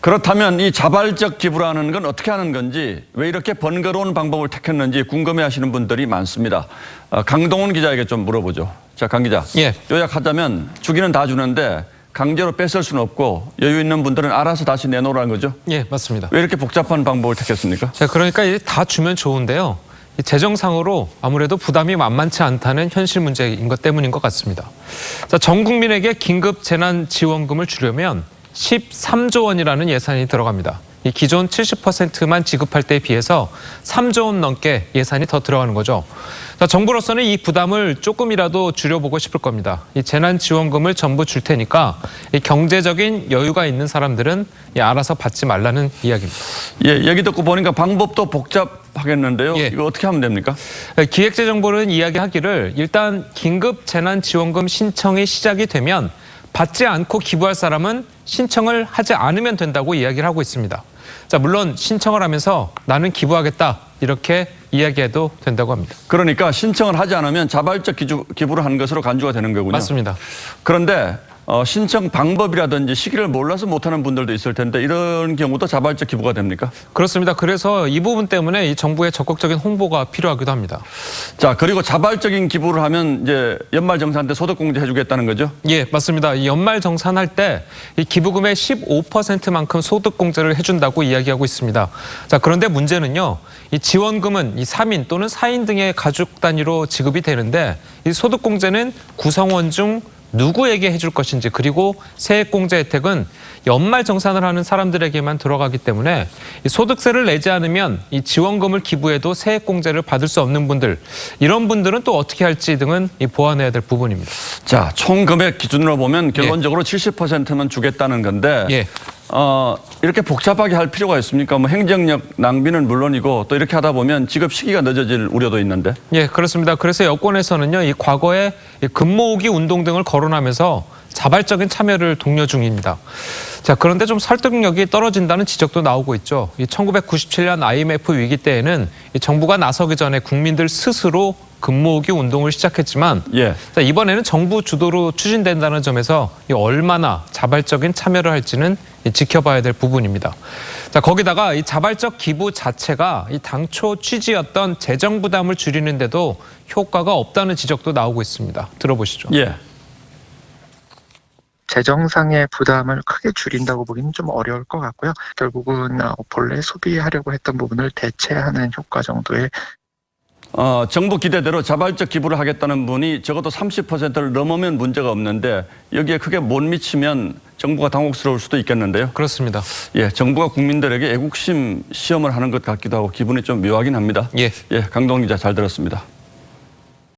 그렇다면 이 자발적 기부라는 건 어떻게 하는 건지, 왜 이렇게 번거로운 방법을 택했는지 궁금해하시는 분들이 많습니다. 강동원 기자에게 좀 물어보죠. 자, 강 기자. 예. 요약하자면 주기는 다 주는데 강제로 뺏을 수는 없고 여유 있는 분들은 알아서 다시 내놓으라는 거죠? 예, 맞습니다. 왜 이렇게 복잡한 방법을 택했습니까? 자, 그러니까 이제 다 주면 좋은데요. 이 재정상으로 아무래도 부담이 만만치 않다는 현실 문제인 것 때문인 것 같습니다. 자, 전 국민에게 긴급 재난지원금을 주려면 13조 원이라는 예산이 들어갑니다. 이 기존 70%만 지급할 때에 비해서 3조 원 넘게 예산이 더 들어가는 거죠. 자, 정부로서는 이 부담을 조금이라도 줄여보고 싶을 겁니다. 이 재난지원금을 전부 줄 테니까 이 경제적인 여유가 있는 사람들은 알아서 받지 말라는 이야기입니다. 예, 얘기 듣고 보니까 방법도 복잡하겠는데요. 예. 이거 어떻게 하면 됩니까? 기획재정부는 이야기하기를 일단 긴급 재난지원금 신청이 시작이 되면 받지 않고 기부할 사람은 신청을 하지 않으면 된다고 이야기를 하고 있습니다. 자, 물론 신청을 하면서 나는 기부하겠다 이렇게 이야기해도 된다고 합니다. 그러니까 신청을 하지 않으면 자발적 기부를 한 것으로 간주가 되는 거군요. 맞습니다. 그런데 신청 방법이라든지 시기를 몰라서 못하는 분들도 있을 텐데 이런 경우도 자발적 기부가 됩니까? 그렇습니다. 그래서 이 부분 때문에 이 정부의 적극적인 홍보가 필요하기도 합니다. 자, 그리고 자발적인 기부를 하면 이제 연말정산 때 소득공제 해주겠다는 거죠? 예, 맞습니다. 이 연말정산할 때 이 기부금의 15%만큼 소득공제를 해준다고 이야기하고 있습니다. 자, 그런데 문제는요. 이 지원금은 이 3인 또는 4인 등의 가족 단위로 지급이 되는데 이 소득공제는 구성원 중 누구에게 해줄 것인지, 그리고 세액공제 혜택은 연말정산을 하는 사람들에게만 들어가기 때문에 이 소득세를 내지 않으면 이 지원금을 기부해도 세액공제를 받을 수 없는 분들, 이런 분들은 또 어떻게 할지 등은 보완해야 될 부분입니다. 자, 총 금액 기준으로 보면 결론적으로 70%만 주겠다는 건데 예. 이렇게 복잡하게 할 필요가 있습니까? 뭐 행정력 낭비는 물론이고 또 이렇게 하다 보면 지급 시기가 늦어질 우려도 있는데. 예, 그렇습니다. 그래서 여권에서는요, 이 과거에 금모으기 운동 등을 거론하면서 자발적인 참여를 독려 중입니다. 자, 그런데 좀 설득력이 떨어진다는 지적도 나오고 있죠. 이 1997년 IMF 위기 때에는 이 정부가 나서기 전에 국민들 스스로 금모으기 운동을 시작했지만 예. 자, 이번에는 정부 주도로 추진된다는 점에서 얼마나 자발적인 참여를 할지는 지켜봐야 될 부분입니다. 자, 거기다가 이 자발적 기부 자체가 이 당초 취지였던 재정 부담을 줄이는데도 효과가 없다는 지적도 나오고 있습니다. 들어보시죠. 예. 재정상의 부담을 크게 줄인다고 보기는 좀 어려울 것 같고요. 결국은 본래 소비하려고 했던 부분을 대체하는 효과 정도의 정부 기대대로 자발적 기부를 하겠다는 분이 적어도 30%를 넘으면 문제가 없는데 여기에 크게 못 미치면 정부가 당혹스러울 수도 있겠는데요. 그렇습니다. 예, 정부가 국민들에게 애국심 시험을 하는 것 같기도 하고 기분이 좀 묘하긴 합니다. 예. 예, 강동원 기자 잘 들었습니다.